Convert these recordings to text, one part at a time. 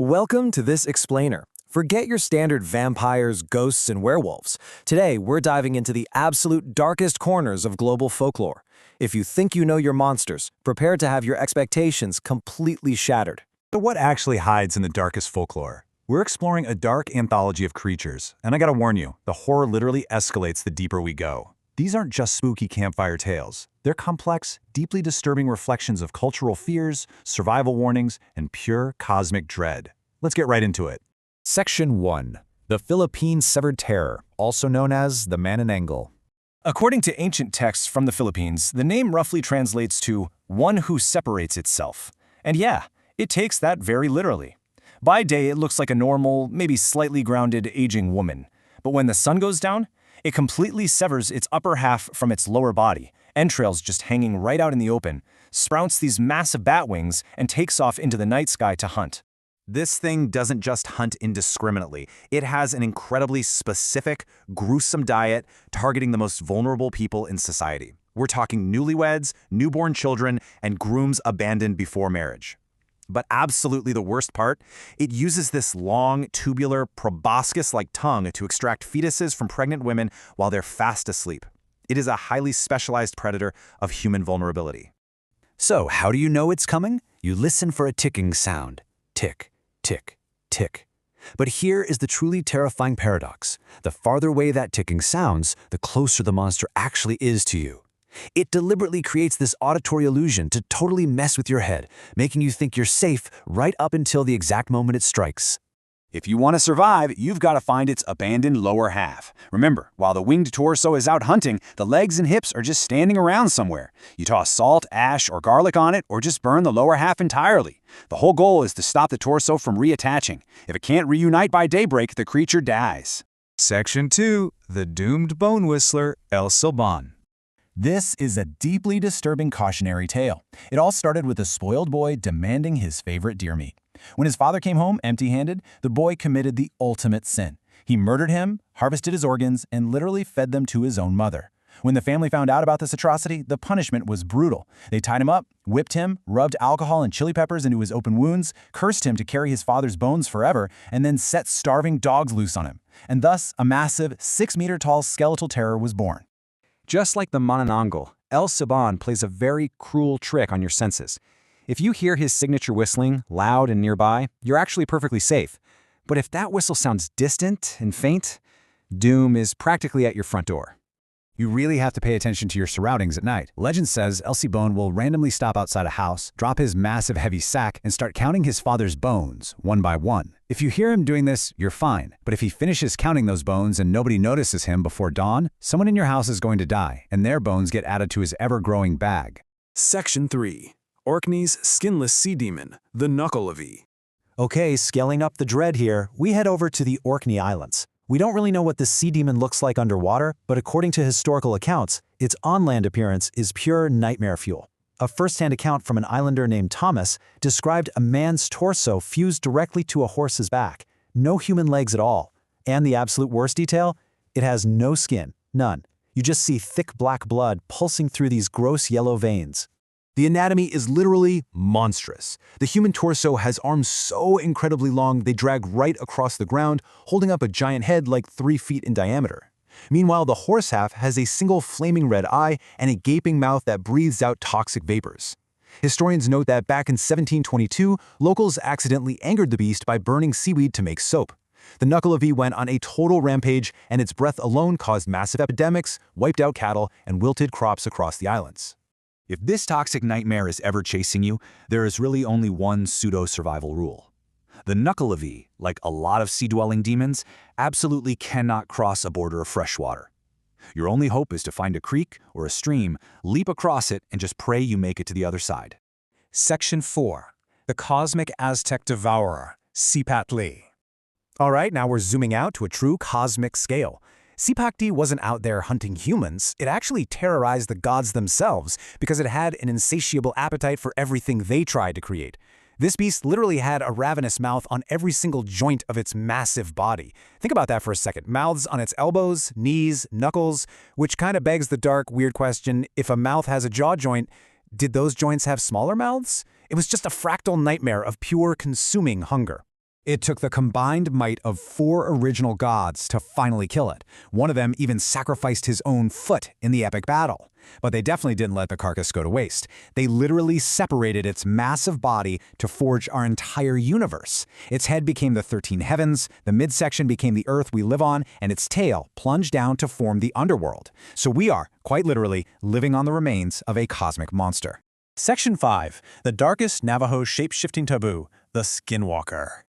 Welcome to this explainer. Forget your standard vampires, ghosts, and werewolves. Today, we're diving into the absolute darkest corners of global folklore. If you think you know your monsters, prepare to have your expectations completely shattered. So what actually hides in the darkest folklore? We're exploring a dark anthology of creatures, and I gotta warn you, the horror literally escalates the deeper we go. These aren't just spooky campfire tales. They're complex, deeply disturbing reflections of cultural fears, survival warnings, and pure cosmic dread. Let's get right into it. Section 1. The Philippine Severed Terror, also known as the Manananggal. According to ancient texts from the Philippines, the name roughly translates to one who separates itself. And yeah, it takes that very literally. By day, it looks like a normal, maybe slightly grounded, aging woman. But when the sun goes down, it completely severs its upper half from its lower body, entrails just hanging right out in the open, sprouts these massive bat wings, and takes off into the night sky to hunt. This thing doesn't just hunt indiscriminately. It has an incredibly specific, gruesome diet targeting the most vulnerable people in society. We're talking newlyweds, newborn children, and grooms abandoned before marriage. But absolutely the worst part, it uses this long, tubular, proboscis-like tongue to extract fetuses from pregnant women while they're fast asleep. It is a highly specialized predator of human vulnerability. So, how do you know it's coming? You listen for a ticking sound. Tick, tick, tick. But here is the truly terrifying paradox. The farther away that ticking sounds, the closer the monster actually is to you. It deliberately creates this auditory illusion to totally mess with your head, making you think you're safe right up until the exact moment it strikes. If you want to survive, you've got to find its abandoned lower half. Remember, while the winged torso is out hunting, the legs and hips are just standing around somewhere. You toss salt, ash, or garlic on it, or just burn the lower half entirely. The whole goal is to stop the torso from reattaching. If it can't reunite by daybreak, the creature dies. Section 2. The Doomed Bone Whistler, El Silbón. This is a deeply disturbing cautionary tale. It all started with a spoiled boy demanding his favorite deer meat. When his father came home empty-handed, the boy committed the ultimate sin. He murdered him, harvested his organs, and literally fed them to his own mother. When the family found out about this atrocity, the punishment was brutal. They tied him up, whipped him, rubbed alcohol and chili peppers into his open wounds, cursed him to carry his father's bones forever, and then set starving dogs loose on him. And thus, a massive, 6-meter-tall skeletal terror was born. Just like the Manananggal, El Silbón plays a very cruel trick on your senses. If you hear his signature whistling, loud and nearby, you're actually perfectly safe. But if that whistle sounds distant and faint, doom is practically at your front door. You really have to pay attention to your surroundings at night. Legend says El Silbón will randomly stop outside a house, drop his massive heavy sack, and start counting his father's bones, one by one. If you hear him doing this, you're fine. But if he finishes counting those bones and nobody notices him before dawn, someone in your house is going to die, and their bones get added to his ever-growing bag. Section 3. Orkney's Skinless Sea Demon, the Knuckle-a-Vee. Okay, scaling up the dread here, we head over to the Orkney Islands. We don't really know what this sea demon looks like underwater, but according to historical accounts, its on-land appearance is pure nightmare fuel. A first-hand account from an islander named Thomas described a man's torso fused directly to a horse's back. No human legs at all. And the absolute worst detail? It has no skin. None. You just see thick black blood pulsing through these gross yellow veins. The anatomy is literally monstrous. The human torso has arms so incredibly long they drag right across the ground, holding up a giant head like 3 feet in diameter. Meanwhile, the horse half has a single flaming red eye and a gaping mouth that breathes out toxic vapors. Historians note that back in 1722, locals accidentally angered the beast by burning seaweed to make soap. The Knuckle-a-Vee went on a total rampage, and its breath alone caused massive epidemics, wiped out cattle, and wilted crops across the islands. If this toxic nightmare is ever chasing you, there is really only one pseudo-survival rule. The Knuckle-a-Vee, like a lot of sea-dwelling demons, absolutely cannot cross a border of fresh water. Your only hope is to find a creek or a stream, leap across it, and just pray you make it to the other side. Section 4. The Cosmic Aztec Devourer, Sipatli. All right, now we're zooming out to a true cosmic scale. Sipatli wasn't out there hunting humans. It actually terrorized the gods themselves because it had an insatiable appetite for everything they tried to create. This beast literally had a ravenous mouth on every single joint of its massive body. Think about that for a second. Mouths on its elbows, knees, knuckles, which kind of begs the dark, weird question, if a mouth has a jaw joint, did those joints have smaller mouths? It was just a fractal nightmare of pure consuming hunger. It took the combined might of 4 original gods to finally kill it. One of them even sacrificed his own foot in the epic battle. But they definitely didn't let the carcass go to waste. They literally separated its massive body to forge our entire universe. Its head became the 13 heavens, the midsection became the earth we live on, and its tail plunged down to form the underworld. So we are, quite literally, living on the remains of a cosmic monster. Section 5. The darkest Navajo shape-shifting taboo, the Skinwalker.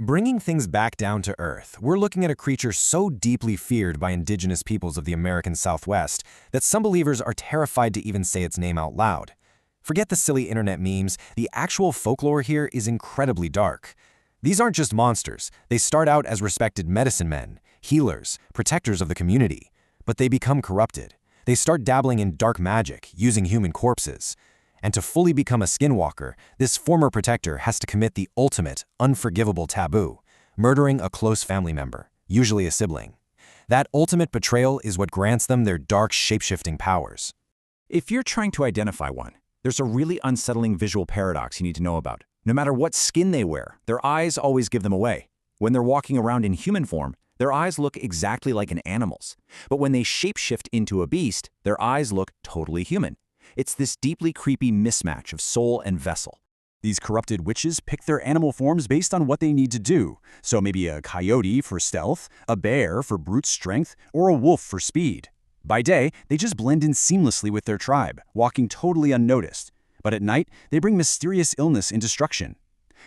Bringing things back down to earth, we're looking at a creature so deeply feared by indigenous peoples of the American Southwest that some believers are terrified to even say its name out loud. Forget the silly internet memes, the actual folklore here is incredibly dark. These aren't just monsters, they start out as respected medicine men, healers, protectors of the community. But they become corrupted. They start dabbling in dark magic, using human corpses. And to fully become a skinwalker, this former protector has to commit the ultimate, unforgivable taboo, murdering a close family member, usually a sibling. That ultimate betrayal is what grants them their dark shape-shifting powers. If you're trying to identify one, there's a really unsettling visual paradox you need to know about. No matter what skin they wear, their eyes always give them away. When they're walking around in human form, their eyes look exactly like an animal's. But when they shape-shift into a beast, their eyes look totally human. It's this deeply creepy mismatch of soul and vessel. These corrupted witches pick their animal forms based on what they need to do. So maybe a coyote for stealth, a bear for brute strength, or a wolf for speed. By day, they just blend in seamlessly with their tribe, walking totally unnoticed. But at night, they bring mysterious illness and destruction.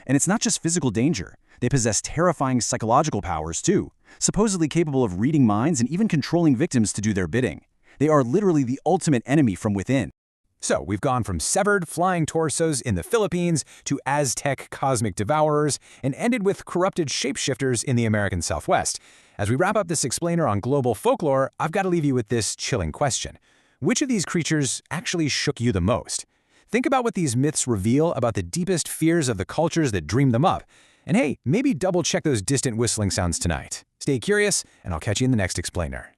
And it's not just physical danger. They possess terrifying psychological powers too, supposedly capable of reading minds and even controlling victims to do their bidding. They are literally the ultimate enemy from within. So we've gone from severed, flying torsos in the Philippines to Aztec cosmic devourers and ended with corrupted shapeshifters in the American Southwest. As we wrap up this explainer on global folklore, I've got to leave you with this chilling question. Which of these creatures actually shook you the most? Think about what these myths reveal about the deepest fears of the cultures that dreamed them up. And hey, maybe double-check those distant whistling sounds tonight. Stay curious, and I'll catch you in the next explainer.